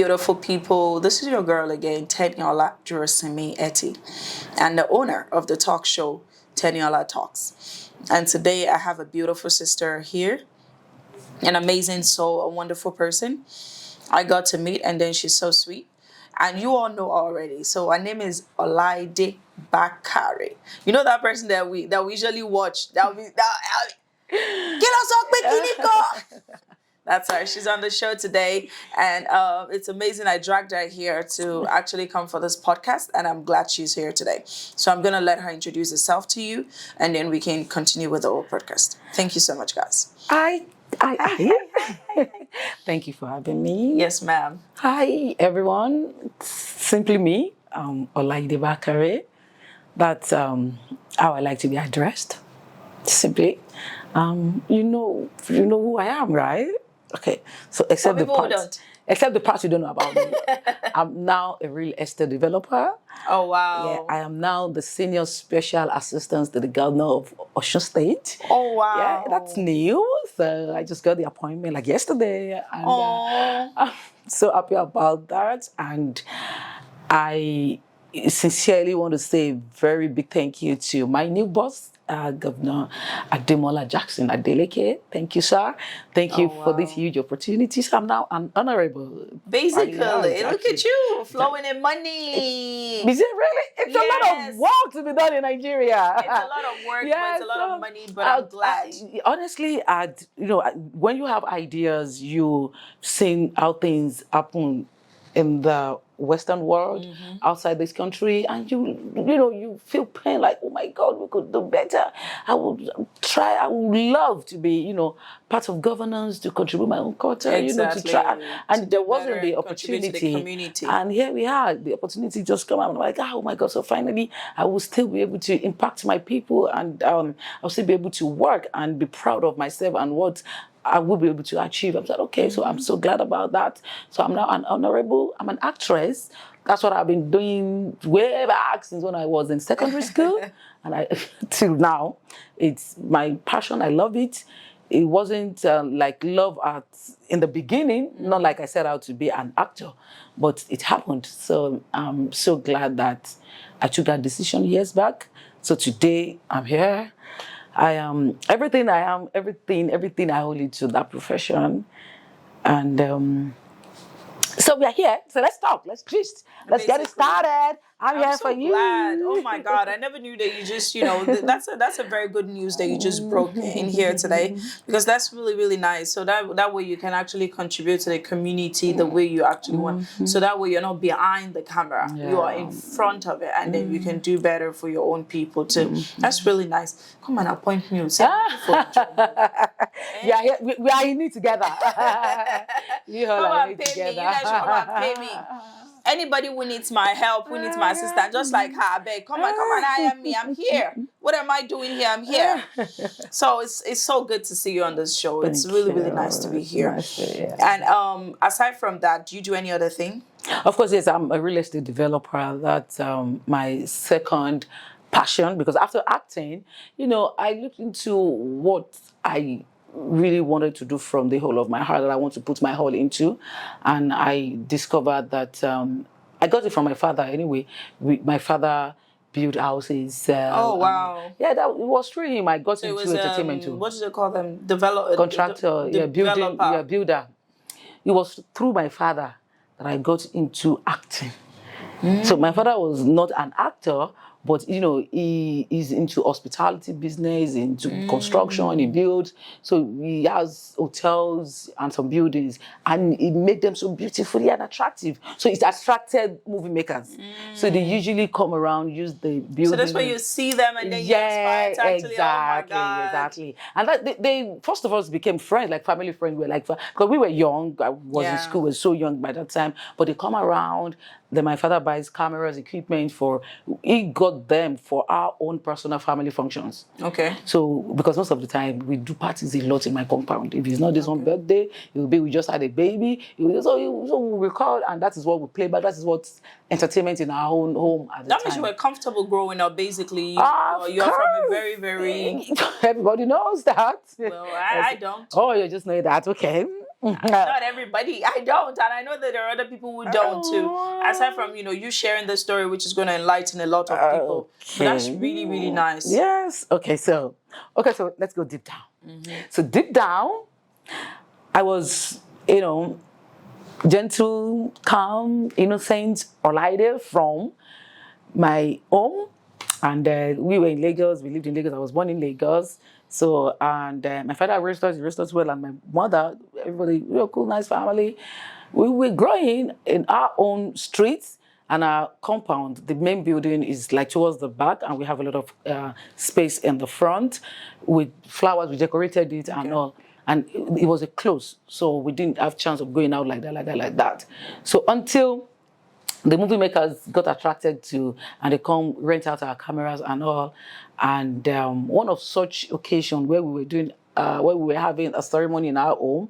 beautiful people. This is your girl again, Teniola Eti, and the owner of the talk show, Teniola Talks. And today I have a beautiful sister here, an amazing soul, a wonderful person I got to meet, and then she's so sweet. And you all know already. So her name is Olaide Bakare. You know that person that we usually watch. That's her. She's on the show today, and it's amazing. I dragged her here to actually come for this podcast, and I'm glad she's here today. So I'm gonna let her introduce herself to you, and then we can continue with the whole podcast. Thank you so much, guys. Hi. Thank you for having me. Yes, ma'am. Hi, everyone. It's simply me, Olaide Bakare. That's how I like to be addressed. Simply, you know who I am, right? Okay. So except the part you don't know about me, I'm now a real estate developer. Oh wow! Yeah, I am now the senior special assistant to the governor of Osun State. Oh wow! Yeah, that's new. So I just got the appointment like yesterday, and I'm so happy about that. And I sincerely want to say a very big thank you to my new boss, Governor Ademola Jackson Adeleke. Thank you, sir. Thank you for this huge opportunity. So I'm now an honorable. Basically, look at you flowing in money. Is it really? It's a lot of work to be done in Nigeria. It's a lot of work, but it's a lot of money. But I'm glad. Honestly, when you have ideas, you seeing how things happen in the Western world, outside this country, and you feel pain like, oh my God, we could do better. I would love to be, part of governance, to contribute my own culture, to try. And there wasn't the opportunity. To the community. And here we are, the opportunity just come out. I'm like, oh my God, so finally I will still be able to impact my people, and I'll still be able to work and be proud of myself and what I will be able to achieve. I'm like, okay, so I'm so glad about that. So I'm now an honorable, I'm an actress. That's what I've been doing way back since when I was in secondary school. And till now, it's my passion. I love it. It wasn't like love in the beginning, not like I set out to be an actor, but it happened. So I'm so glad that I took that decision years back. So today I'm here. I am everything I am, everything I owe to that profession. And so we are here. So let's talk. Let's gist. Let's get it started. I'm here so for you. Glad. Oh my God. I never knew that you just, that's a very good news that you just broke in here today, because that's really, really nice. So that way you can actually contribute to the community the way you actually want. So that way you're not behind the camera. Yeah. You are in front of it, and then you can do better for your own people too. That's really nice. Come on, appoint me. Yeah, we are in it together. You all are together. You guys should come and pay me. Anybody who needs my help, who needs my assistance, just like her, beg, come on, I am me, I'm here. What am I doing here? I'm here. So it's so good to see you on this show. It's really, really nice to be here. And aside from that, do you do any other thing? Of course, yes, I'm a real estate developer. That's my second passion, because after acting, I looked into what I really wanted to do from the whole of my heart, that I want to put my all into. And I discovered that I got it from my father anyway. My father built houses. Oh, wow. Yeah, it was through him I got into entertainment too. What do they call them? Developer? Contractor, builder. It was through my father that I got into acting. So my father was not an actor, but he is into hospitality business, into construction. He builds, so he has hotels and some buildings, and he made them so beautifully and attractive. So it attracted movie makers. So they usually come around, use the building. So that's where you see them, and then you inspire to actually, exactly, oh my God. Exactly. And that they first of all became friends, like family friends. We were like, because we were young. I was in school, was so young by that time. But they come around. Then my father buys cameras, equipment he got them for our own personal family functions. Okay. So, because most of the time, we do parties a lot in my compound. If it's not this one birthday, it will be, we just had a baby. So we record, and that is what we play back. That is what's entertainment in our own home at the time. That means you were comfortable growing up, basically. You're from a very, very... Everybody knows that. Well, I don't. Oh, you just know that. Okay. Not everybody. I don't, and I know that there are other people who don't too. Aside from you sharing the story, which is going to enlighten a lot of people. But that's Okay. really really nice. Yes. Okay, so let's go deep down. So deep down, I was, gentle, calm, innocent Olaide from my home, and we were in Lagos. We lived in Lagos. I was born in Lagos. So, and my father raised us, he raised us well, and my mother, everybody, real cool, nice family. We were growing in our own streets and our compound. The main building is like towards the back, and we have a lot of space in the front with flowers. We decorated it and all. And it was a close, so we didn't have chance of going out like that, like that, like that. So until the movie makers got attracted to, and they come rent out our cameras and all. And one of such occasion where where we were having a ceremony in our home,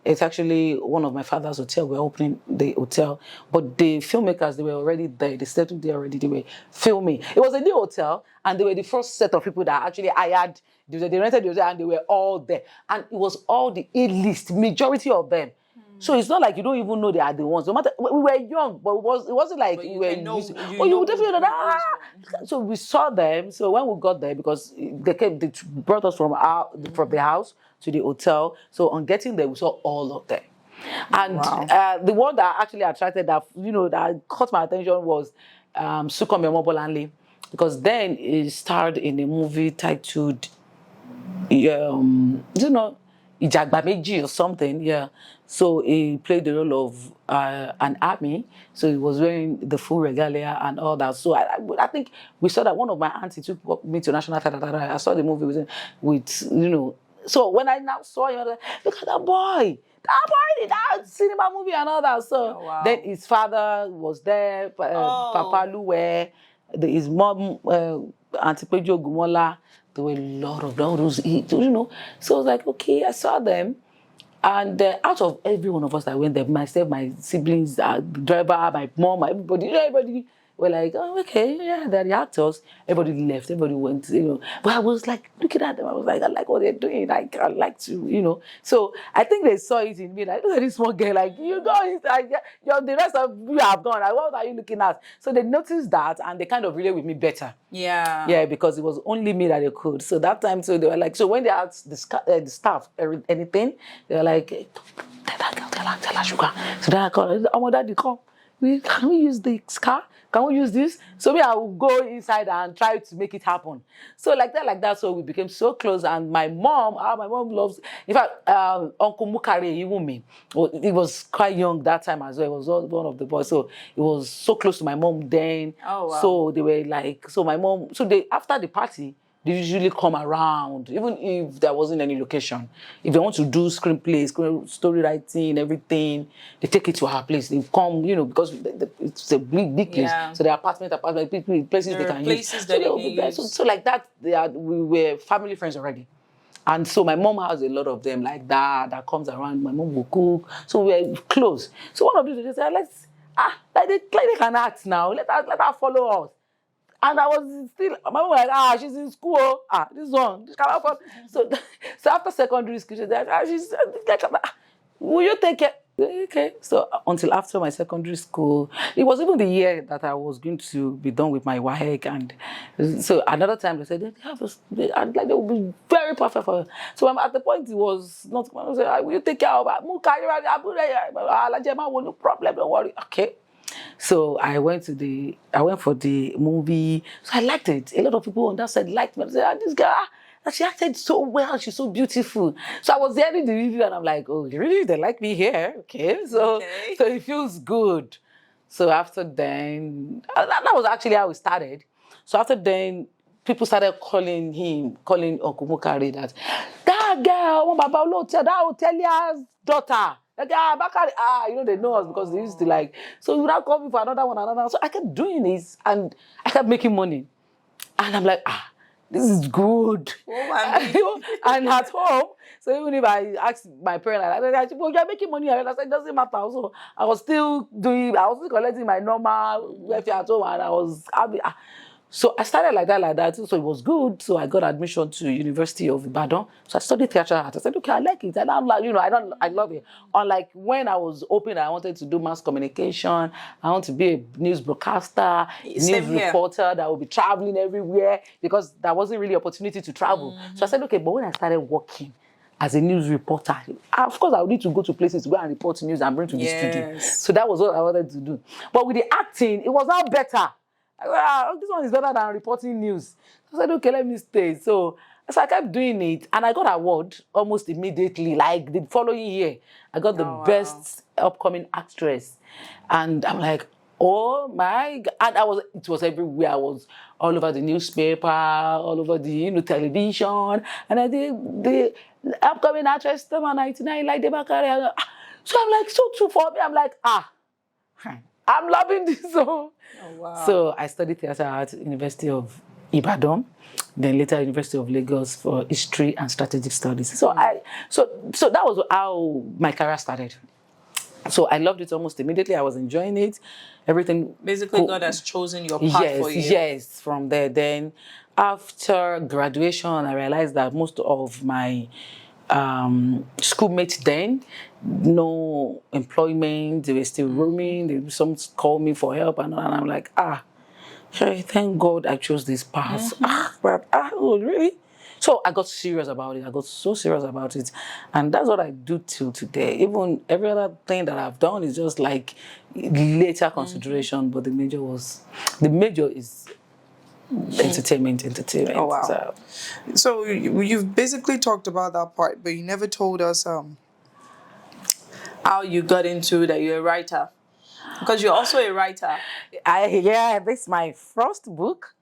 it's actually one of my father's hotel. We're opening the hotel, but the filmmakers, they were already there. They settled there already. They were filming. It was a new hotel, and they were the first set of people that actually hired. They rented the hotel, and they were all there. And it was all the A-list, majority of them. So it's not like you don't even know they are the ones. No matter, we were young, but it wasn't like we were used. But you would definitely know. So we saw them. So when we got there, because they brought us from the house to the hotel. So on getting there, we saw all of them. And the one that actually attracted that caught my attention was Sukom Mobolanle, because then he starred in a movie titled Ijagba Meji or something, yeah. So he played the role of an army. So he was wearing the full regalia and all that. So I think we saw that one of my aunties took me to National Theatre. I saw the movie with. So when I now saw him, I was like, look at that boy. That boy did that cinema movie and all that. So then his father was there, Papa Luwe, his mom, Auntie Pejo Gumola. There were a lot of those, So I was like, okay, I saw them. And out of every one of us that went there, myself, my siblings, the driver, my mom, everybody were like, oh, okay, yeah, they're the actors. Everybody left, everybody went. But I was like, looking at them, I was like, I like what they're doing. Like, I like to. So I think they saw it in me, like, look at this small girl, like, you go inside, the rest of you have gone. Like, what are you looking at? So they noticed that, and they kind of relate with me better. Yeah. Yeah, because it was only me that they could. So that time, so they were like, so when they asked the staff anything, they were like, hey, tell her, sugar. So then I called, oh, daddy, come. Can we use the car? Can we use this? So I will go inside and try to make it happen. So like that. So we became so close. And my mom loves, in fact, Uncle Mukare, even me. He was quite young that time as well. He was one of the boys. So he was so close to my mom then. Oh, wow. So they were like, so my mom, after the party, they usually come around, even if there wasn't any location. If they want to do screenplays, story writing, everything, they take it to our place. They come, because it's a big place. Yeah. So there are places they can use. Places that they can use. So like that, we were family friends already. And so my mom has a lot of them like that comes around. My mom will cook. So we're close. So one of these days, they can act now. Let her follow us. And I was still, my mom was like, she's in school. This one. So after secondary school, she's like, she's like, will you take care? Okay. So until after my secondary school, it was even the year that I was going to be done with my WAEC. And so another time they said, they will be very perfect for her. So at the point it was not, I was like, will you take care of her? No problem, don't worry. Okay. So I went for the movie. So I liked it. A lot of people on that side liked me. I said, this girl, she acted so well. She's so beautiful. So I was hearing the review and I'm like, oh, really? They like me here? Okay. So it feels good. So after then, that was actually how it started. So after then, people started calling Uncle Mukari that girl, that hoteliers daughter. Like, Bakare, they know us because they used to like, so you now call me for another one. So I kept doing this and I kept making money. And I'm like, this is good. Oh, and at home, so even if I asked my parents, like, well, you're making money, I said, it doesn't matter. So I was still collecting my normal welfare at home, and I was happy. So I started like that. So it was good. So I got admission to University of Ibadan. So I studied theatrical art. I said, okay, I like it. And I'm like, I love it. Unlike when I was open, I wanted to do mass communication. I want to be a news broadcaster, Same news here. reporter that will be traveling everywhere because there wasn't really opportunity to travel. So I said, okay, but when I started working as a news reporter, of course, I would need to go to places to go and report news and bring to the studio. So that was what I wanted to do. But with the acting, it was now better. This one is better than reporting news. So I said, okay, let me stay. So I kept doing it, and I got an award almost immediately. Like the following year, I got the best upcoming actress, and I'm like, oh my God! And it was everywhere. I was all over the newspaper, all over the television, and I did the upcoming actress number 99, like the Bakare. So I'm like, so true for me. I'm like, I'm loving this. So I studied theatre at University of Ibadan, then later University of Lagos for history and strategic studies. So so that was how my career started. So I loved it almost immediately. I was enjoying it. Everything. Basically, God has chosen your path for you. Yes. From there, then after graduation, I realized that most of my schoolmates then, no employment, they were still roaming. Some called me for help, and I'm like, hey, thank God I chose this path. Oh, really? So I got serious about it. I got so serious about it. And that's what I do till today. Even every other thing that I've done is just like later consideration, but the major is entertainment. Oh, wow. So you've basically talked about that part, but you never told us how you got into that you're a writer. Because you're also a writer. This is my first book.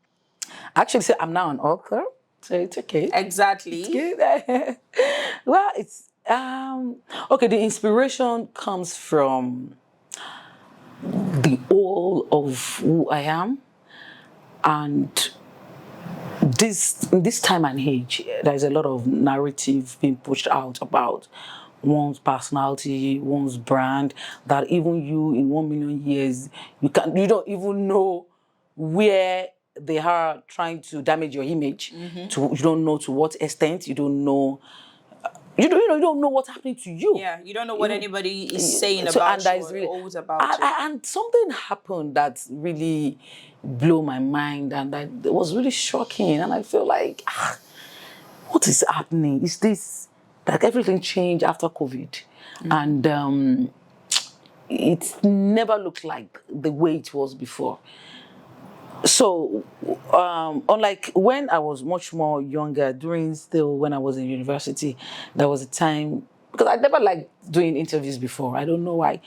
Actually, so I'm now an author, so it's okay. Exactly. It's good. Well, it's okay. The inspiration comes from the whole of who I am, and this time and age, there's a lot of narrative being pushed out about one's personality, one's brand, that even you in 1 million years, you don't even know where they are trying to damage your image. You don't know to what extent, you don't know. You don't know what's happening to you. Yeah, you don't know what anybody is saying about you or always about you. And something happened that really blew my mind, and that was really shocking. And I feel like, what is happening? Is this like everything changed after COVID? And it never looked like the way it was before. So, unlike when I was much more younger, when I was in university, there was a time, because I never liked doing interviews before. I don't know why.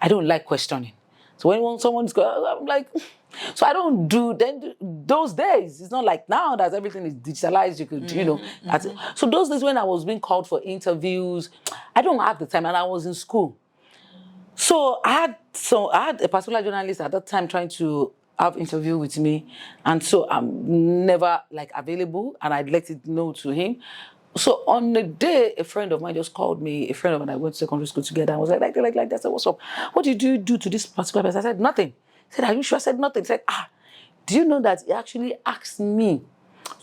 I don't like questioning. So when someone's going, I'm like, so I don't do, then those days, it's not like now that everything is digitalized, you could, So those days when I was being called for interviews, I don't have the time, and I was in school. So I had a particular journalist at that time trying to have interview with me, and so I'm never like available, and I'd let it know to him. So on the day, a friend of mine just called me. A friend of mine, I went to secondary school together. I was like that. I said, "What's up? What did you do to this particular person?" I said, "Nothing." He said, "Are you sure?" I said, "Nothing." He said, do you know that he actually asked me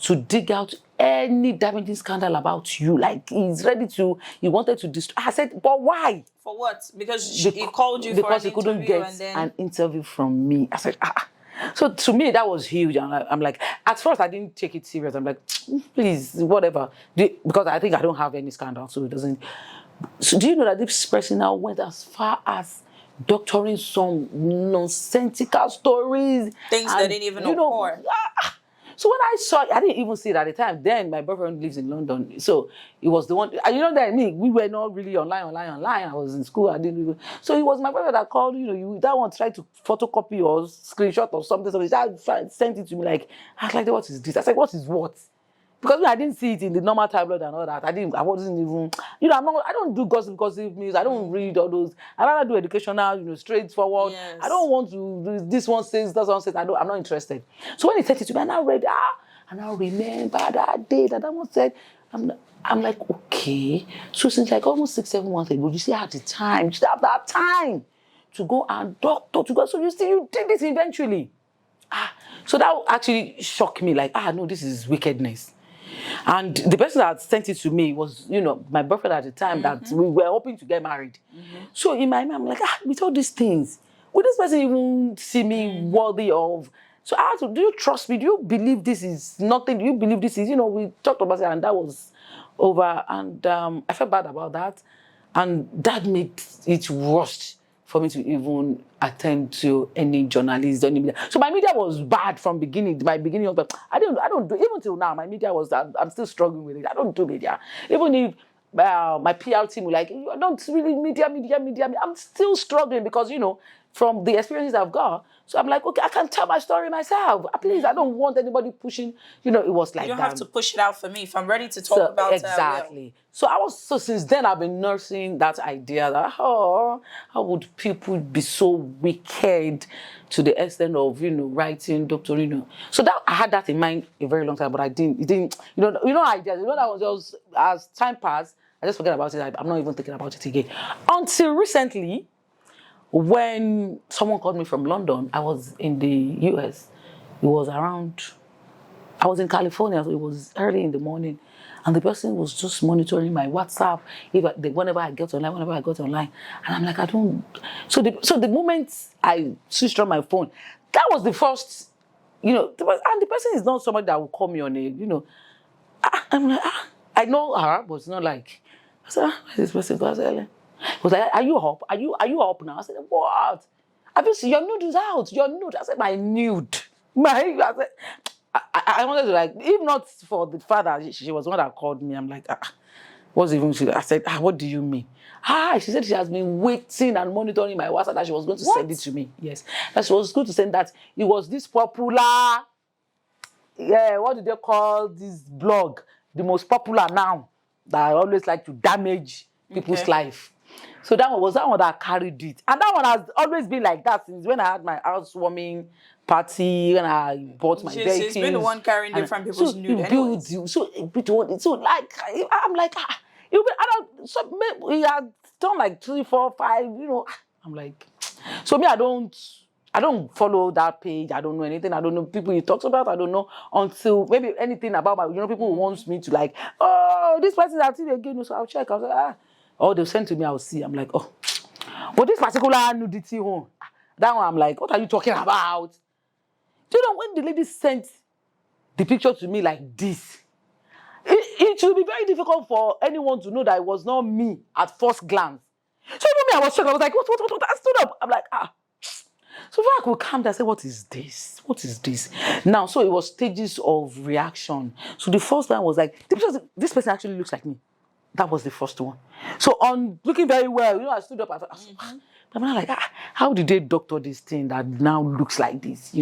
to dig out any damaging scandal about you? Like he wanted to destroy. I said, but why? For what? Because he called you for an interview, because he couldn't get an interview from me. I said, So to me, that was huge. And I'm like, at first I didn't take it serious. I'm like, please, whatever. Because I think I don't have any scandal, so it doesn't. So do you know that this person now went as far as doctoring some nonsensical stories? Things that didn't even occur. So when I saw it, I didn't even see it at the time. Then my boyfriend lives in London. So it was the one, and that we were not really online. I was in school. I didn't even. So it was my brother that called, that one tried to photocopy or screenshot or something. So he sent it to me like, I was like, what is this? I said, what is what? Because I didn't see it in the normal tabloid and all that. I wasn't even, I don't do gossip news. I don't read all those. I rather do educational, straightforward. Yes. I don't want to do this one says, that one says. I'm not interested. So when he sent it to me, and I read, and I remember that day that one said, I'm like, okay. So since like almost 6-7 months ago, you still have the time. You still have that time to go and doctor, to go. So you did this eventually. So that actually shocked me, like, no, this is wickedness. And the person that sent it to me was, my boyfriend at the time, that we were hoping to get married. So in my mind, I'm like, with all these things, would this person even see me worthy of? So I asked him, do you trust me? Do you believe this is nothing? Do you believe this is, we talked about it and that was over. And I felt bad about that. And that made it worse for me to even attend to any journalist, any media. So my media was bad from beginning. My beginning of I don't do, even till now. My media was, I'm still struggling with it. I don't do media. Even if my PR team were like, you don't really media. I'm still struggling because from the experiences I've got. So I'm like, okay, I can tell my story myself. Please, I don't want anybody pushing. It was like You don't that. have to push it out for me. If I'm ready to talk about it, exactly. So since then I've been nursing that idea that how would people be so wicked to the extent of writing doctor. So that I had that in mind a very long time, but it didn't ideas. That was just as time passed, I just forget about it. I'm not even thinking about it again until recently. When someone called me from London, I was in the US. It was I was in California, so it was early in the morning. And the person was just monitoring my WhatsApp whenever I got online. And I'm like, I don't. So the moment I switched on my phone, that was the first, and the person is not somebody that will call me on I'm like, I know her, but it's not like, I said, where's this person? I said, he was like, are you up? Are you up now? I said, what? Have you seen your nude is out? Your nude. I said, my nude. I said, I wanted to, like, if not for the fact that she was the one that called me, I'm like, what's even she? I said, what do you mean? She said she has been waiting and monitoring my WhatsApp that she was going to send it to me. Yes. That she was going to send that. It was this popular, what do they call this blog? The most popular now that I always like to damage people's life. So that was that one that carried it. And that one has always been like that since when I had my housewarming party, when I bought my vehicles. She's been the one carrying different people's nude anyways. So like, I'm like, he had done like 3, 4, 5, I'm like, so me, I don't follow that page. I don't know anything. I don't know people he talks about. I don't know until maybe anything about my, people who wants me to like, oh, this person is active again. So I'll check. I'll say, or they'll send to me, I'll see. I'm like, oh, but this particular nudity one, that one, I'm like, what are you talking about? Do you know when the lady sent the picture to me like this, it will be very difficult for anyone to know that it was not me at first glance. So even me, I was shocked. I was like, what? I stood up. I'm like, So I could calm down, I said, what is this? What is this? Now, so it was stages of reaction. So the first one was like, this person actually looks like me. That was the first one. So on looking very well, I stood up. I'm not like, how did they doctor this thing that now looks like this,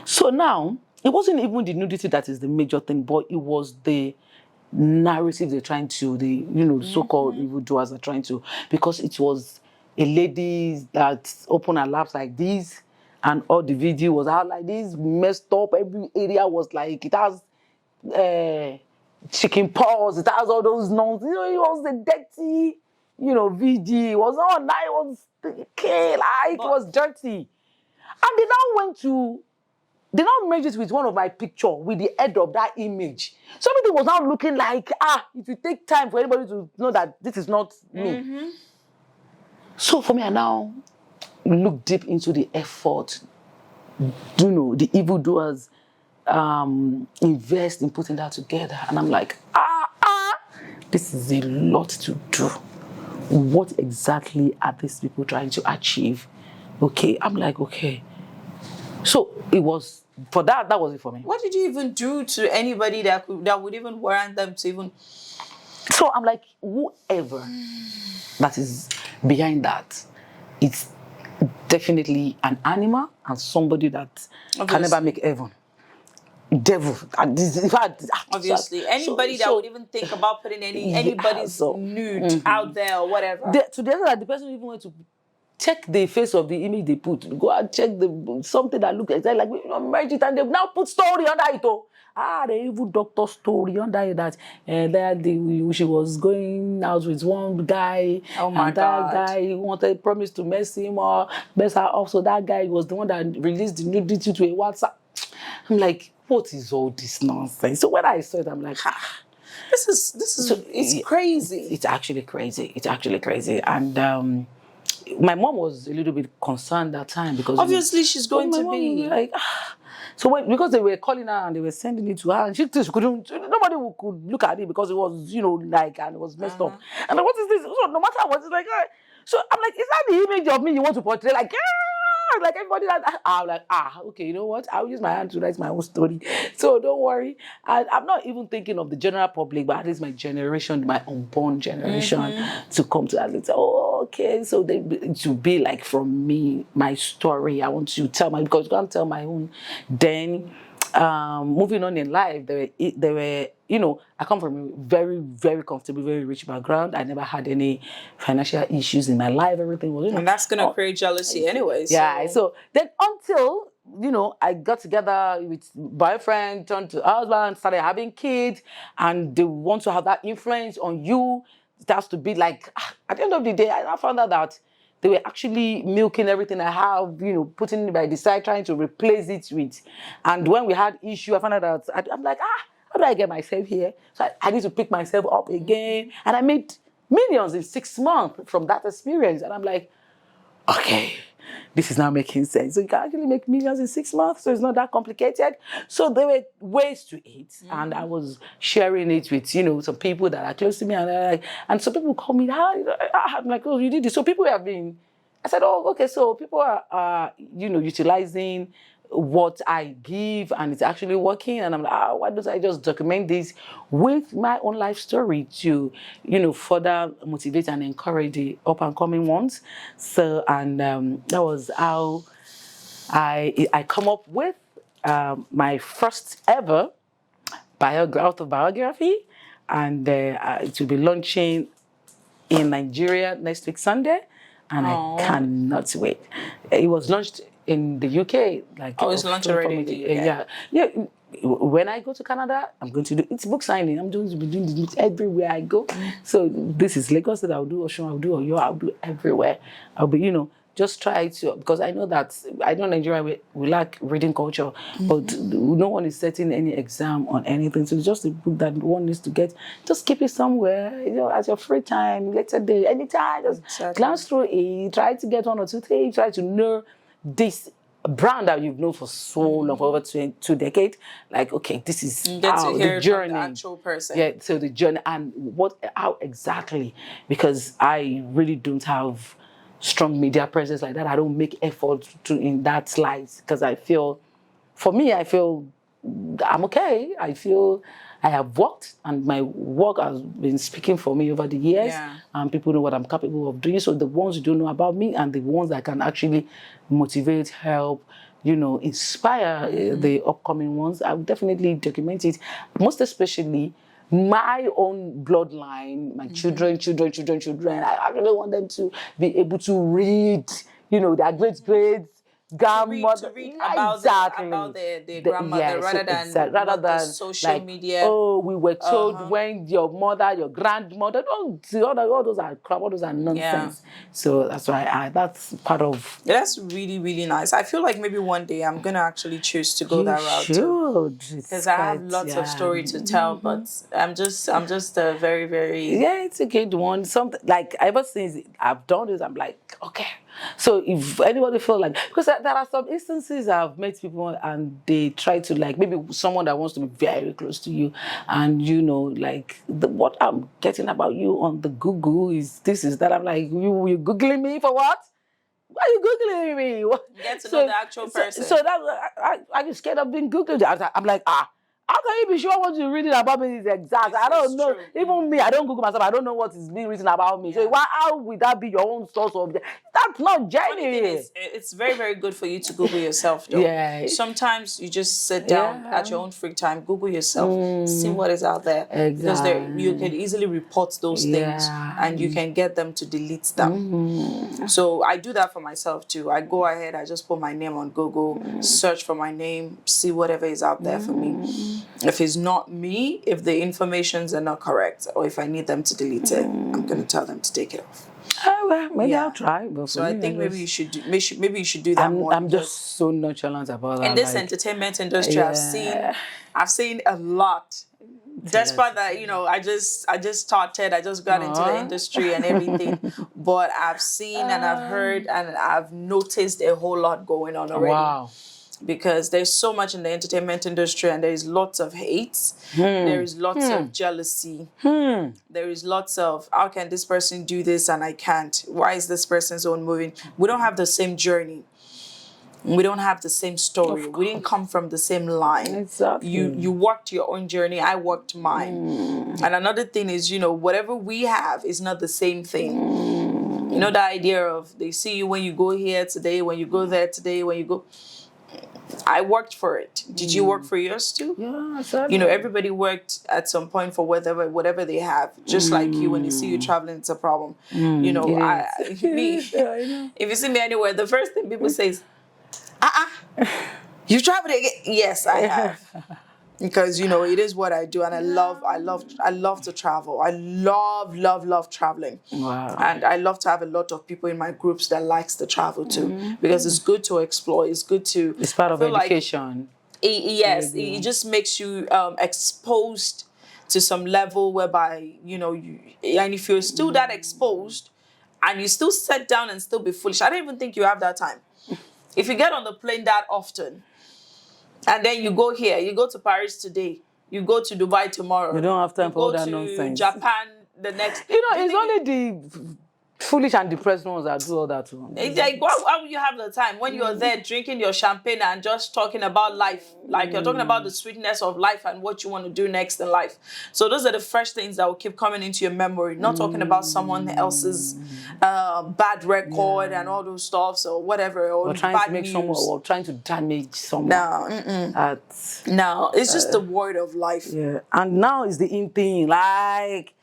So now, it wasn't even the nudity that is the major thing, but it was the narrative they're trying to, so-called evildoers are trying to, because it was a lady that opened her laps like this, and all the video was out like this, messed up. Every area was like, it has chicken paws, it has all those nonsense. It was the dirty, video. It was not nice, it was okay, like, it was dirty. And they now merged it with one of my picture with the head of that image. So everything was now looking like, it will take time for anybody to know that this is not me. So for me, I now look deep into the effort, the evildoers invest in putting that together. And I'm like, this is a lot to do. What exactly are these people trying to achieve? Okay, I'm like, okay. So it was, for that was it for me. What did you even do to anybody that would even warrant them to even... So I'm like, whoever that is behind that, it's definitely an animal and somebody that can never make heaven. Devil. Obviously, anybody that would even think about putting anybody's nude out there or whatever. To the other, the person even went to check the face of the image they put. Go and check something that looks exactly like, merge it, and they've now put story under it. The evil doctor story under it that she was going out with one guy. Oh my and God. That guy promised to mess him or mess her up. So that guy was the one that released the nudity to a WhatsApp. I'm like, what is all this nonsense? So when I saw it, I'm like, This is it's crazy. It's actually crazy. It's actually crazy. And my mom was a little bit concerned that time because Obviously she's going my to mom be was like, So because they were calling her and they were sending it to her, and she couldn't. Nobody could look at it because it was, like, and it was messed up. And like, what is this? So no matter what, it's like, so I'm like, is that the image of me you want to portray? Like everybody I'm like, okay, you know what? I'll use my hand to write my own story. So don't worry. And I'm not even thinking of the general public, but at least my generation, my unborn generation, to come to that and say, oh, okay. So to be like from me, my story. I want to tell because you can't tell my own. Then moving on in life, there were, I come from a very, very comfortable, very rich background. I never had any financial issues in my life. Everything was, and that's gonna create jealousy anyway. Yeah. So then until, I got together with boyfriend, turned to husband, started having kids, and they want to have that influence on you. It has to be like, at the end of the day, I found out that they were actually milking everything I have, putting it by the side, trying to replace it with. And when we had issue, I found out that I'm like, how do I get myself here? So I need to pick myself up again. And I made millions in 6 months from that experience. And I'm like, okay, this is now making sense. So you can actually make millions in 6 months, so it's not that complicated. So there were ways to it, and I was sharing it with, some people that are close to me, and some people call me, I'm like, oh, you did this. So people have been, I said, oh, okay, so people are utilizing what I give and it's actually working. And I'm like, why don't I just document this with my own life story to, further motivate and encourage the up and coming ones. So, and that was how I come up with my first ever autobiography, and it will be launching in Nigeria next week Sunday, and I cannot wait. It was launched in the UK, it's launched already in the UK. Yeah. When I go to Canada, I'm going to do it's book signing. I'm going to be doing this everywhere I go. So this is Lagos that I'll do, Osun, I'll do Oyo, I'll do everywhere. I'll be, just try to, because I know Nigeria, we lack reading culture, but no one is setting any exam on anything. So it's just a book that one needs to get. Just keep it somewhere, at your free time, later day, anytime. Just glance through it, try to get 1 or 2 things, try to know this brand that you've known for so long, for over 2 decades. Like, okay, this is how the journey. From the actual person. Yeah, so the journey and how exactly, because I really don't have strong media presence like that. I don't make effort in that slice because I feel I'm okay. I feel I have worked and my work has been speaking for me over the years. Yeah. And people know what I'm capable of doing. So the ones who don't know about me and the ones that can actually motivate, help, inspire the upcoming ones, I will definitely document it. Most especially my own bloodline, my children. I really want them to be able to read, their great grandmother. To read about their grandmother rather than social media. Oh, we were told when your mother, your grandmother, all those are crap, all those are nonsense. Yeah. So that's why that's part of. That's really, really nice. I feel like maybe one day I'm gonna actually choose to go that route too, because I have lots of story to tell. But I'm just a very, very it's a good one. Something like ever since I've done this, I'm like, okay. So if anybody feel like, because there are some instances I've met people and they try to maybe someone that wants to be very close to you, and what I'm getting about you on the Google is this is that. I'm like, you Googling me for what? Why are you Googling me? What? Get to know the actual person. So that I'm scared of being Googled. I'm like, how can you be sure what you're reading about me is exact? I don't know. True. Even me, I don't Google myself. I don't know what is being written about me. Yeah. So how would that be your own source of? That's not genuine. It's very, very good for you to Google yourself, though. Yeah. Sometimes you just sit down at your own free time, Google yourself, see what is out there. Exactly. Because you can easily report those things, and you can get them to delete them. So I do that for myself too. I go ahead, I just put my name on Google, search for my name, see whatever is out there for me. If it's not me, if the informations are not correct, or if I need them to delete it, I'm going to tell them to take it off. Well, maybe Yeah. I'll try. But So for I me, think maybe you should do, maybe you should do that more. I'm Because just so nonchalant about in that. this Like, entertainment industry, yeah. I've seen a lot. Despite that, I just started, I just got into the Aw. industry and everything, but I've seen and I've heard and I've noticed a whole lot going on already. Wow. Because there's so much in the entertainment industry and there's lots of hate, there is lots of jealousy, there is lots of how can this person do this and I can't, why is this person's own moving, we don't have the same journey, we don't have the same story, we didn't come from the same line. Exactly. You worked your own journey, I worked mine. And another thing is, whatever we have is not the same thing. The idea of they see you when you go here today, when you go there today, when you go, I worked for it. Did you work for yours too? Yeah, exactly. Everybody worked at some point for whatever they have. Just like you, when you see you traveling, it's a problem. Me, if you see me anywhere, the first thing people say is, you traveled again? Yes, I have. Because it is what I do, and I love to travel. I love traveling. Wow. And I love to have a lot of people in my groups that likes to travel too, because it's good to explore. It's good to. It's part of education. Yes, it just makes you exposed to some level whereby and if you're still that exposed, and you still sit down and still be foolish, I don't even think you have that time. If you get on the plane that often, and then you go here, you go to Paris today, you go to Dubai tomorrow. You don't have time for all that nonsense. nonsense. Japan the next. It's only the foolish and depressed ones that do all that too. It's like, why would you have the time when you're there drinking your champagne and just talking about life? Like you're talking about the sweetness of life and what you want to do next in life. So those are the fresh things that will keep coming into your memory. Not talking about someone else's bad record and all those stuffs or whatever. Or trying bad to make news. someone, or trying to damage someone. No, no, it's just the word of life. Yeah, and now is the in thing. Like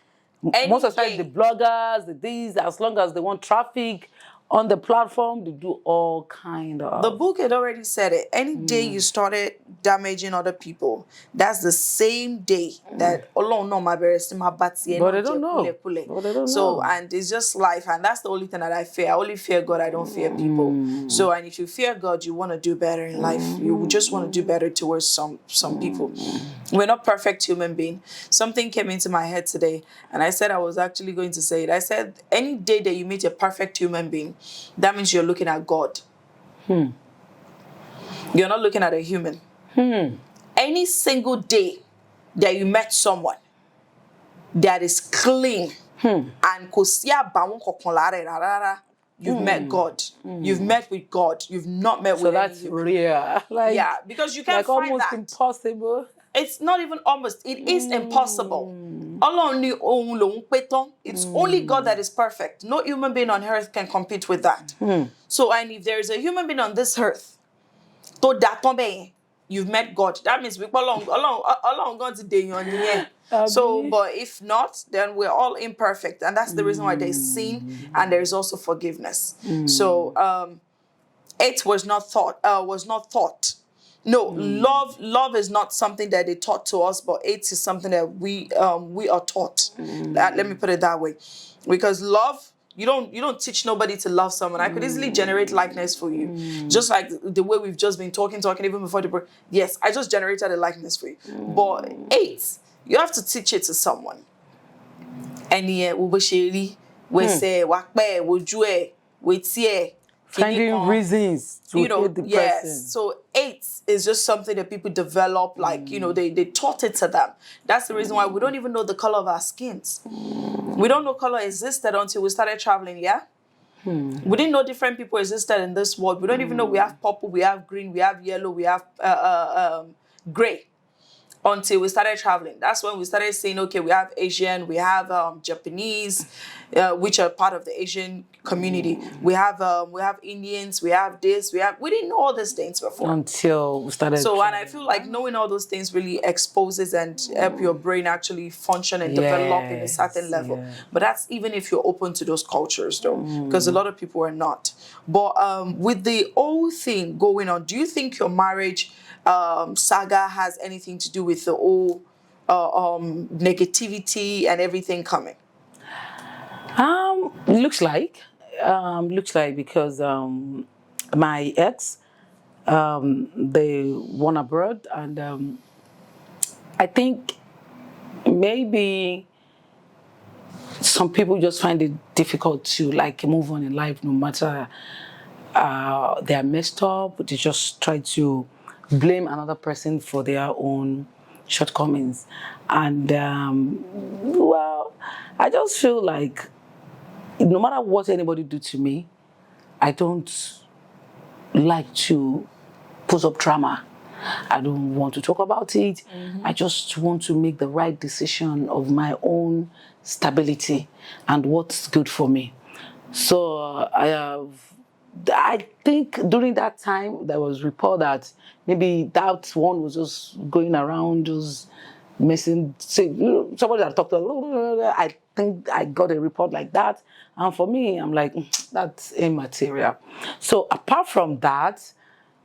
most of the time, the bloggers, the these, as long as they want traffic on the platform, they do all kind of. The book had already said it. Any day you started damaging other people, that's the same day that But they don't know. So, and it's just life, and that's the only thing that I fear. I only fear God, I don't fear people. So, and if you fear God, you want to do better in life. You just want to do better towards some people. We're not perfect human beings. Something came into my head today, and I said I was actually going to say it. I said, any day that you meet a perfect human being, that means you're looking at God. You're not looking at a human. Any single day that you met someone that is clean and you've met God. You've met with God. You've not met with So that's rare. Yeah, because you can't find almost that. Impossible. It's not even almost. It is impossible. It's only God that is perfect. No human being on earth can compete with that. So, and if there is a human being on this earth, you've met God. That means we along God today. So, but if not, then we're all imperfect, and that's the reason why there's sin and there's also forgiveness. So, it was not thought. No, love is not something that they taught to us, but it is something that we are taught. Let me put it that way, because love, you don't teach nobody to love someone. I could easily generate likeness for you, just like the way we've just been talking even before the break. Yes, I just generated a likeness for you, but you have to teach it to someone. And yeah, we say finding reasons to hate the person. So hate is just something that people develop, like, they taught it to them. That's the reason why we don't even know the color of our skins. We don't know color existed until we started traveling, yeah? We didn't know different people existed in this world. We don't even know we have purple, we have green, we have yellow, we have gray. Until we started traveling. That's when we started saying, okay, we have Asian, we have Japanese, which are part of the Asian community. We have Indians, we have this, we didn't know all these things before. Until we started. So, and I feel like knowing all those things really exposes and help your brain actually function and develop in a certain level. Yeah. But that's even if you're open to those cultures though, because a lot of people are not. But with the whole thing going on, do you think your marriage saga has anything to do with the whole negativity and everything coming? Looks like because my ex, they won abroad, and I think maybe some people just find it difficult to like move on in life, no matter they are messed up. They just try to blame another person for their own shortcomings, and well, I just feel like no matter what anybody do to me, I don't like to put up drama. I don't want to talk about it. I just want to make the right decision of my own stability and what's good for me. So I think during that time there was report that maybe that one was just going around, just messing. Say, somebody that talked to. I think I got a report like that, and for me, I'm like, that's immaterial. So apart from that,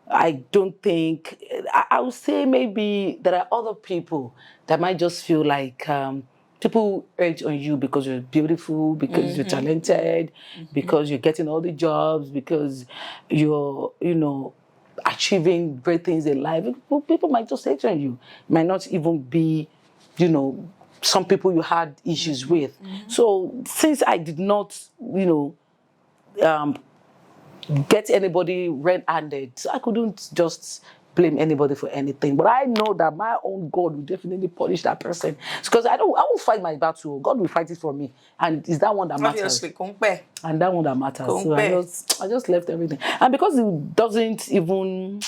I don't think, I would say maybe there are other people that might just feel like people urge on you because you're beautiful, because you're talented, because you're getting all the jobs, because you're, achieving great things in life. People might just urge on you. It might not even be, some people you had issues with. So since I did not, um, get anybody red-handed. So I couldn't just blame anybody for anything. But I know that my own God will definitely punish that person. Because I won't fight my battle. God will fight it for me. And it's that one that matters. Obviously, kumpe. And that one that matters. So Kumpe. I just left everything. And because it doesn't even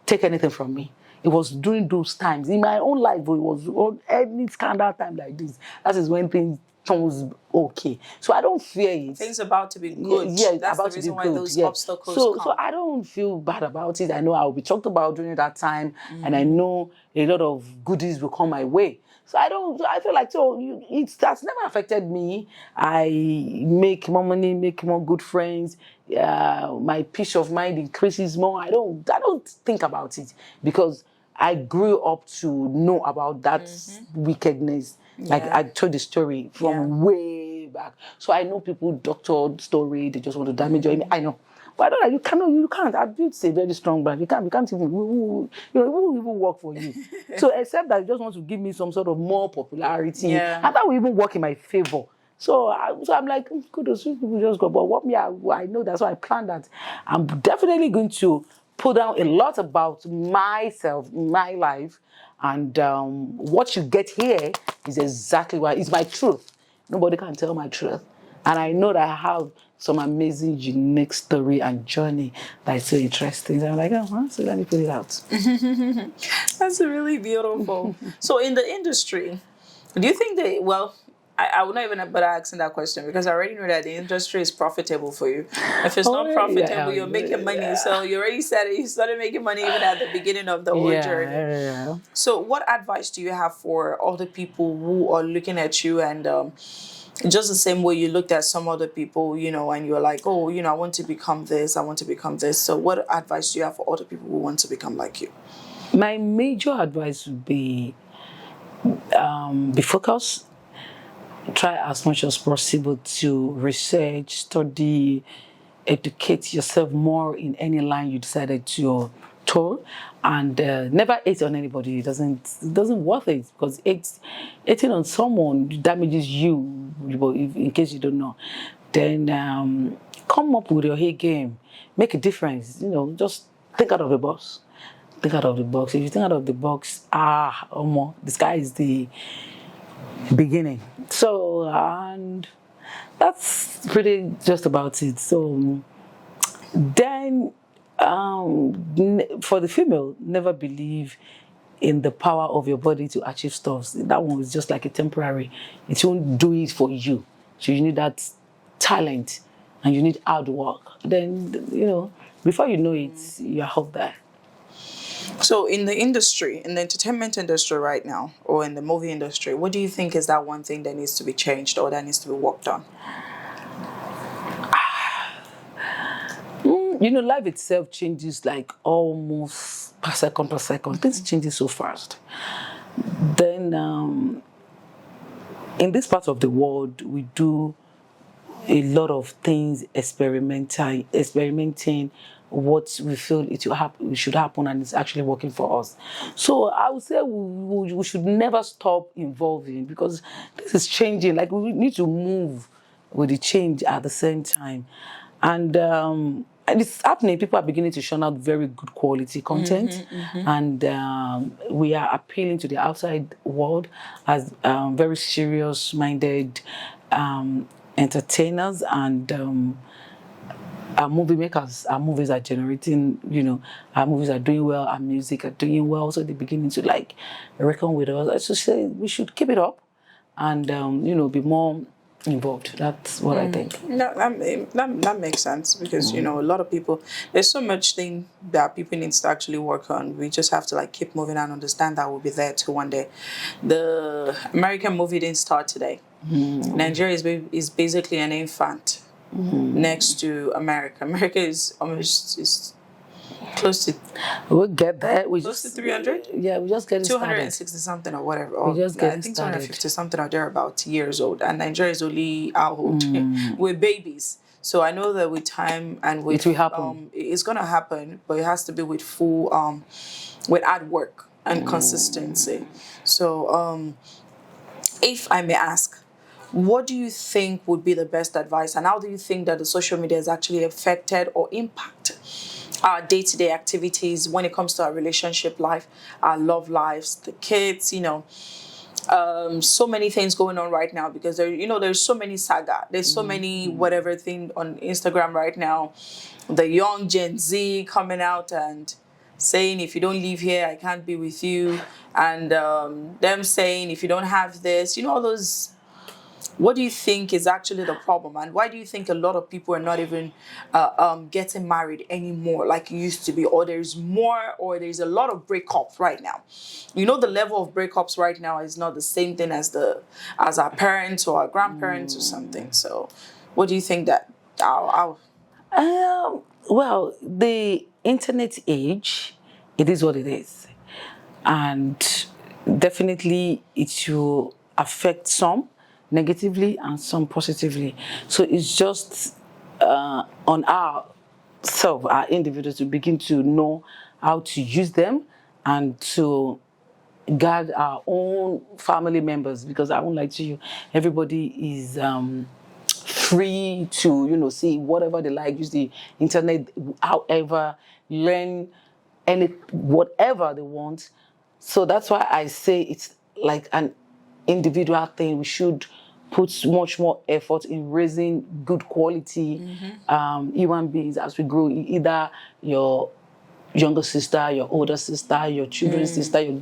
take anything from me. It was during those times. In my own life, it was on any scandal time like this. That is when things turns okay. So I don't fear it. Things about to be good. Yeah, That's about the to be reason why good. those Yeah. obstacles So come. I don't feel bad about it. I know I'll be talked about during that time, and I know a lot of goodies will come my way. So I feel like that's never affected me. I make more money, make more good friends. My peace of mind increases more. I don't think about it because I grew up to know about that wickedness. Like Yeah. I told the story from way back. So I know people doctored story, they just want to damage your image. I know. But I don't know, you can't. I built a very strong brand. You can't even, who will even work for you? So except that you just want to give me some sort of more popularity, Yeah. and that will even work in my favor. So I'm like, kudos, you people just go. But what I know that's why I planned that. I'm definitely going to put down a lot about myself, my life, and what you get here is exactly why it's my truth. Nobody can tell my truth. And I know that I have some amazing, unique story and journey that is so interesting. So I'm like, so let me put it out. That's really beautiful. So in the industry, do you think that, well, I would not even bother asking that question because I already know that the industry is profitable for you. If it's not profitable, you're making money. So you already said it. You started making money even at the beginning of the whole journey. Yeah. So what advice do you have for other people who are looking at you and just the same way you looked at some other people, and you're like, oh, I want to become this, I want to become this. So what advice do you have for other people who want to become like you? My major advice would be focused. Try as much as possible to research, study, educate yourself more in any line you decided to tour, and never hate on anybody. It doesn't worth it because hating on someone damages you. In case you don't know, then come up with your A game, make a difference. Just think out of the box. Think out of the box. If you think out of the box, the sky is the beginning. So, and that's pretty just about it. So, then for the female, never believe in the power of your body to achieve stuff. That one is just like a temporary. It won't do it for you. So you need that talent and you need hard work. Then, before you know it, you're out there. So in the industry, in the entertainment industry right now, or in the movie industry, what do you think is that one thing that needs to be changed or that needs to be worked on? Life itself changes like almost per second per second. Things changes so fast. Then in this part of the world, we do a lot of things experimenting what we feel it should happen, and it's actually working for us. So I would say we should never stop evolving, because this is changing. Like, we need to move with the change at the same time. And it's happening. People are beginning to churn out very good quality content, and we are appealing to the outside world as very serious-minded entertainers, and our movie makers. Our movies are generating, our movies are doing well, our music are doing well, so they're beginning to like reckon with us. I should say we should keep it up, and be more involved. That's what I think. No, that makes sense, because a lot of people, there's so much thing that people need to actually work on. We just have to like keep moving and understand that we'll be there too one day. The American movie didn't start today. Nigeria is basically an infant next to America. America is close to We'll get there. We close to just 300. Yeah, we just get it 260 started. something or whatever. Or, We just I getting think started. 250 something or thereabouts years old, and Nigeria is only our old. We're babies. So I know that with time and with It will happen. it's gonna happen, but it has to be with full with hard work and consistency. So if I may ask, what do you think would be the best advice, and how do you think that the social media has actually affected or impacted our day-to-day activities when it comes to our relationship life, our love lives, the kids, so many things going on right now, because there's so many saga, there's so many whatever thing on Instagram right now, the young Gen Z coming out and saying, if you don't live here, I can't be with you, and them saying, if you don't have this, all those. What do you think is actually the problem, and why do you think a lot of people are not even getting married anymore like it used to be, or there's a lot of breakups right now? The level of breakups right now is not the same thing as our parents or our grandparents or something. So, what do you think that our Well, the internet age, it is what it is, and definitely it will affect some negatively and some positively. So it's just on our individuals, to begin to know how to use them, and to guard our own family members, because I won't lie to you, everybody is free to see whatever they like, use the internet however, learn whatever they want. So that's why I say it's like an individual thing. We should put much more effort in raising good quality human beings as we grow. Either your younger sister, your older sister, your children's sister,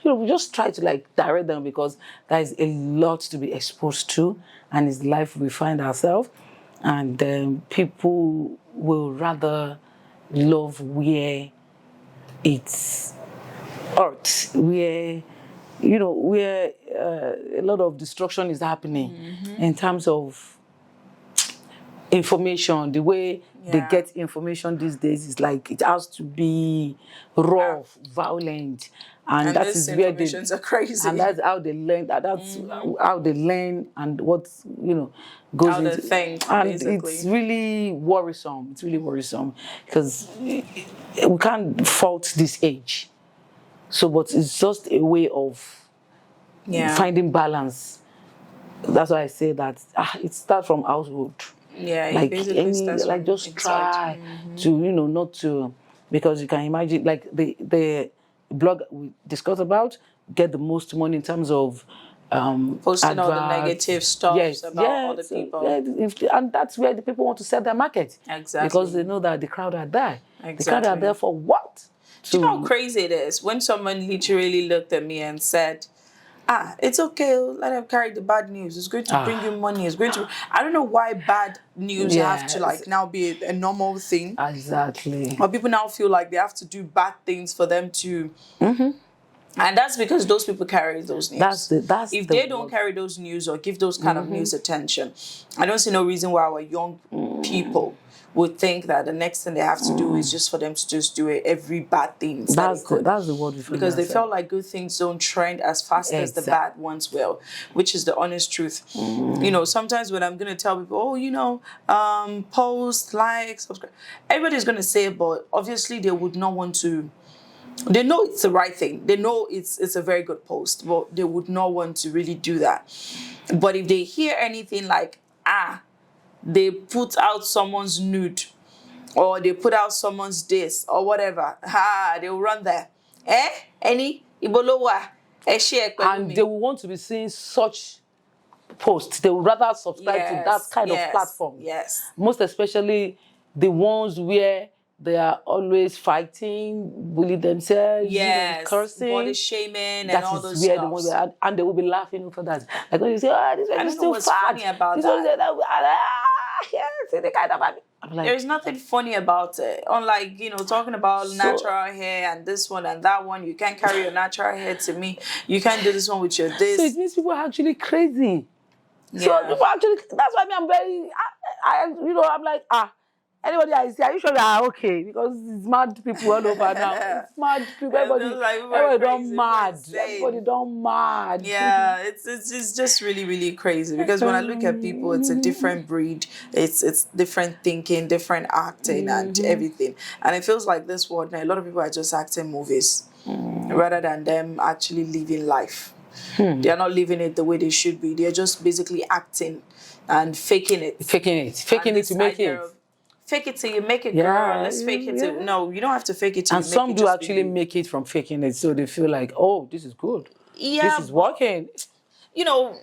we just try to like direct them, because there is a lot to be exposed to, and it's life we find ourselves. And people will rather love where it's art, where where a lot of destruction is happening in terms of information. The way they get information these days is like it has to be rough, violent, and that these is where they informations are crazy. and that's how they learn. That's how they learn, and what goes How they into think, and basically. it's really worrisome. It's really worrisome, because we can't fault this age. So, but it's just a way of finding balance. That's why I say that it starts from household. Yeah, it Like basically starts from just inside. try to not to, because you can imagine, like the blog we discussed about, get the most money in terms of Posting all the adverts. negative stuff about other people. And that's where the people want to sell their market. Exactly. Because they know that the crowd are there. Exactly. The crowd are there for what? Do you know how crazy it is when someone literally looked at me and said, it's okay, let them carry the bad news. It's going to bring you money. It's going to. I don't know why bad news have to like now be a normal thing. Exactly. Or people now feel like they have to do bad things for them to. And that's because those people carry those news. If they don't carry those news or give those kind of news attention, I don't see no reason why our young people would think that the next thing they have to do is just for them to just do it every bad things that they could. That's the word we find Because they ourselves. felt like good things don't trend as fast as the bad ones will, which is the honest truth. You know, sometimes when I'm going to tell people, oh, you know, post, like, subscribe, everybody's going to say it, but obviously they would not want to. They know it's the right thing. They know it's a very good post, but they would not want to really do that. But if they hear anything like, they put out someone's nude, or they put out someone's this, or whatever, they'll run there. Any Ibolowa, and they will want to be seeing such posts. They would rather subscribe to that kind of platform. Yes. Most especially the ones where they are always fighting, bullying themselves, cursing, body shaming, and all those stuff. The ones and they will be laughing for that. Like when you say, "Oh, this one is too fat." Funny about there's nothing funny about it. Unlike, you know, talking about natural hair and this one and that one, you can't carry your natural hair to me. You can't do this one with your this. So it means people are actually crazy. Yeah. So people actually, that's why I'm very, I'm like, anybody I see, are you sure they are okay? Because it's mad people all over now. It's mad people. Everybody don't mad. Everybody don't mad. Yeah, it's just really, really crazy. Because when I look at people, it's a different breed. It's different thinking, different acting, and everything. And it feels like this world now, a lot of people are just acting movies rather than them actually living life. They are not living it the way they should be. They are just basically acting and faking it. Faking it to make it. Fake it till you make it, girl. Let's fake it till... No, you don't have to fake it till you make it. And some do actually make it from faking it, so they feel like, oh, this is good. Yeah. This is working. You know,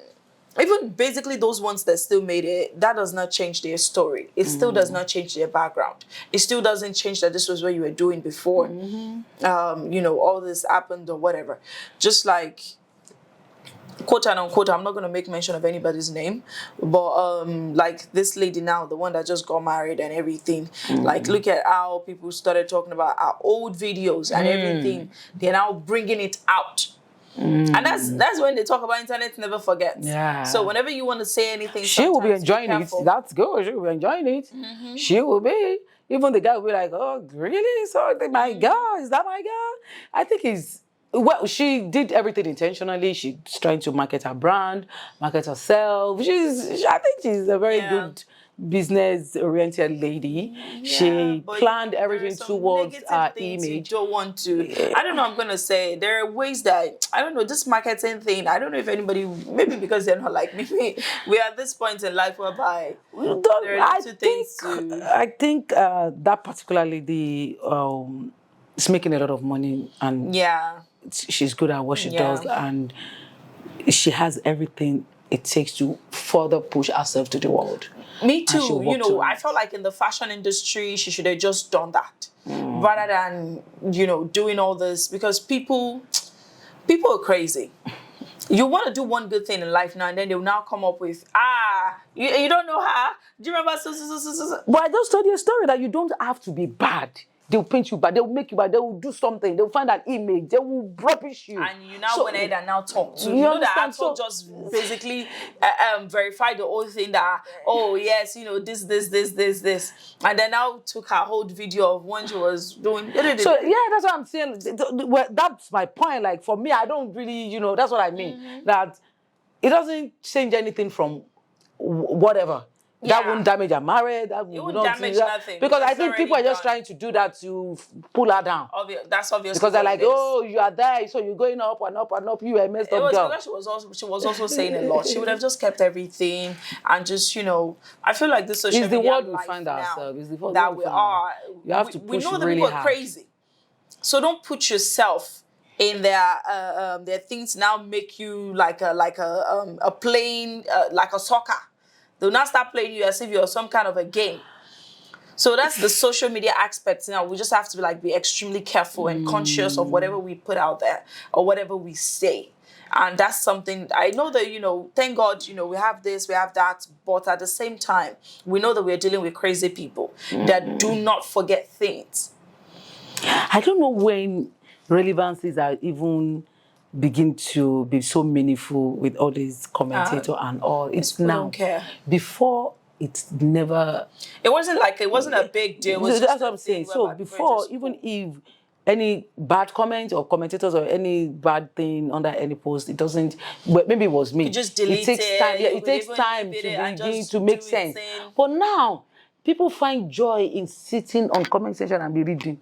even basically those ones that still made it, that does not change their story. It still does not change their background. It still doesn't change that this was what you were doing before. You know, all this happened or whatever. Just like... quote and unquote, I'm not going to make mention of anybody's name, but like this lady now, the one that just got married and everything, like look at how people started talking about our old videos and everything. They're now bringing it out. And that's when they talk about internet never forgets. Yeah. So whenever you want to say anything, she will be enjoying it. That's good. She will be enjoying it. She will be. Even the guy will be like, oh, really? So my girl, is that my girl? I think he's... Well, she did everything intentionally. She's trying to market her brand, market herself. I think she's a very good business-oriented lady. She planned everything towards her image. You don't want to. I don't know. I'm gonna say there are ways that I don't know. This marketing thing. I don't know if anybody. Maybe because they're not like me. We are at this point in life whereby there are little things to. I think that particular lady is making a lot of money and she's good at what she does, and she has everything it takes to further push herself to the world. Me too. You know, I felt like in the fashion industry, she should have just done that rather than, you know, doing all this, because people are crazy. You want to do one good thing in life now, and then they'll now come up with, you don't know her. Do you remember? But I just told you a story that you don't have to be bad. They'll paint you bad. They'll make you bad. They will do something. They'll find an image. They will rubbish you. And you now went ahead and now talk to. You know that Apple just basically verify the whole thing that, oh, yes, you know, this. And then now took her whole video of when she was doing. So, yeah, that's what I'm saying. That's my point. Like, for me, I don't really, you know, that's what I mean. That it doesn't change anything from whatever. That won't damage her marriage. That won't damage nothing. Because I think people are just trying to do that to pull her down. That's obvious. Because they're like, oh, you are there, so you're going up and up and up. You are a messed up girl. She was also saying a lot. She would have just kept everything and just, you know, I feel like this social media is the world we find ourselves. Is the world that we are. You have to push really hard. We know that people are crazy. So don't put yourself in their things now make you like a playing like a soccer. They'll not start playing you as if you're some kind of a game. So that's the social media aspect. Now we just have to be extremely careful and conscious of whatever we put out there or whatever we say. And that's something I know that, you know, thank God, you know, we have this, we have that, but at the same time, we know that we're dealing with crazy people that do not forget things. I don't know when relevancies are even begin to be so meaningful with all these commentators and all. It's now. Don't care. Before it's never. It wasn't a big deal. It was So just that's what a I'm saying. thing So whereby people were before, just even cool. if any bad comments or commentators or any bad thing under any post, it doesn't. Well, maybe it was You could me. just It delete takes time. it. Yeah, You it could takes even time leave it to and begin to just make do your sense. thing. But now, people find joy in sitting on comment section and be reading.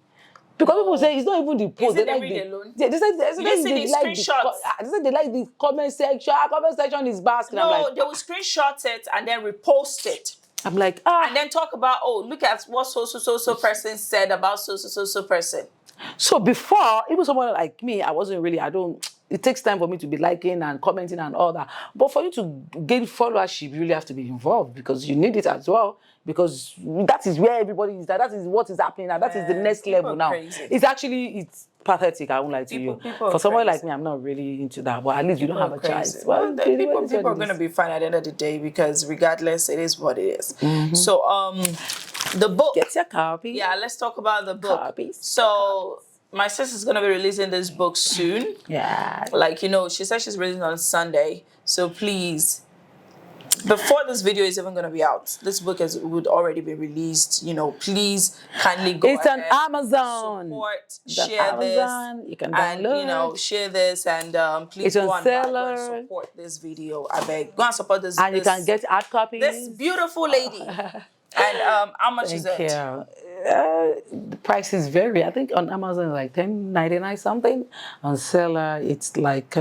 Because people No. say it's not even the Is post. They it the like read the. alone? They say You didn't see the screenshots. they say they like the comment section. Comment section is basking. I'm like, No, they will screenshot it and then repost it. I'm like, And then talk about, oh, look at what so person said about so person. So before, even someone like me, I don't, it takes time for me to be liking and commenting and all that. But for you to gain followership, you really have to be involved because you need it as well. Because that is where everybody is. That is what is happening now. That is the Man, next people level are now. crazy. It's pathetic. I won't lie to you. People are For someone like crazy. me, I'm not really into that. But at least you don't People are have a crazy. choice. Well, Well, it is people what are it going to is. be fine at the end of the day because regardless, it is what it is. So, the book. Get your copy. Yeah, let's talk about the book. Copies. So, my sister's going to be releasing this book soon. Yeah. Like, she said she's releasing on Sunday. So, please, before this video is even going to be out, this book would already be released. Please kindly go It's ahead, on Amazon. support, It's on share Amazon. this, You can and download. share this, and please It's on go and buy, go and seller. support this video. I beg, go and support this. And you can get hard copies. This beautiful lady. And how much is Thank it? you. The prices vary. I think on Amazon it's like $10.99 something. On seller it's like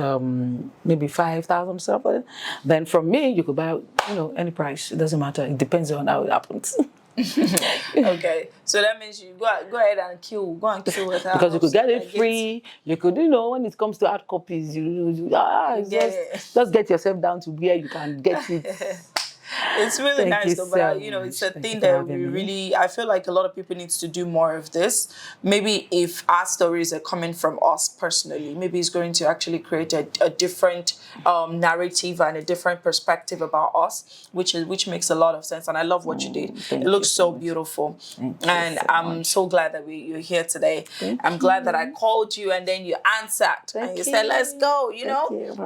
maybe 5,000 something. Then from me you could buy any price. It doesn't matter. It depends on how it happens. Okay, so that means you go ahead and go and kill with her. Because you could get it free. You could, when it comes to hard copies, just get yourself down to where you can get it. It's really Thank nice you though, but so it's a much. Thank thing you for that having we me. really, I feel like a lot of people need to do more of this. Maybe if our stories are coming from us personally, maybe it's going to actually create a different narrative and a different perspective about us, which makes a lot of sense. And I love what you did. It looks so beautiful. And I'm so glad that you're here today. I'm glad that I called you and then you answered and you said, let's go,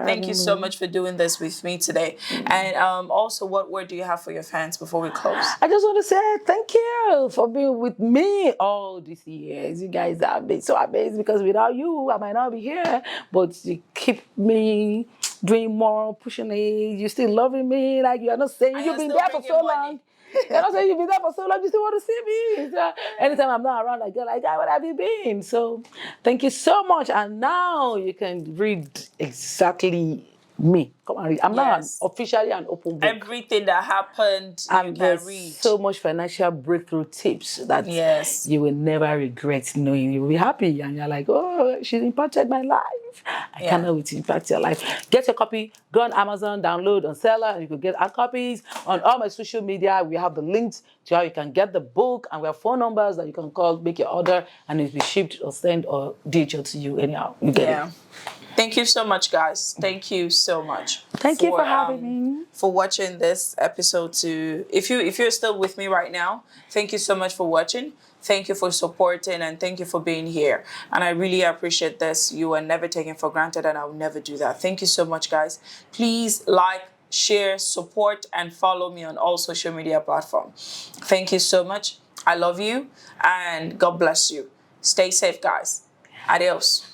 Thank you so much for doing this with me today. And also, what word do you have for your fans before we close? I just want to say thank you for being with me all these years. You guys have been so amazing because without you, I might not be here. But you keep me doing more, pushing it. You're still loving me. Like you're not saying you've been there for so long. You're not saying you've been there for so long. You still want to see me. So anytime I'm not around, I go like, where have you been? So thank you so much. And now you can read exactly me. Come and read. I'm not officially an open book. Everything that happened, you can read. So much financial breakthrough tips that you will never regret knowing. You will be happy and you're like, oh, she's impacted my life. I cannot wait to impact your life. Get your copy. Go on Amazon, download on seller, and you can get our copies. On all my social media, we have the links to how you can get the book, and we have phone numbers that you can call, make your order, and it'll be shipped or sent or digital to you anyhow. You get it. Thank you so much, guys. Thank you so much. Thank you for having me. For watching this episode too. If you're still with me right now, thank you so much for watching. Thank you for supporting and thank you for being here. And I really appreciate this. You are never taken for granted and I will never do that. Thank you so much, guys. Please like, share, support, and follow me on all social media platforms. Thank you so much. I love you and God bless you. Stay safe, guys. Adios.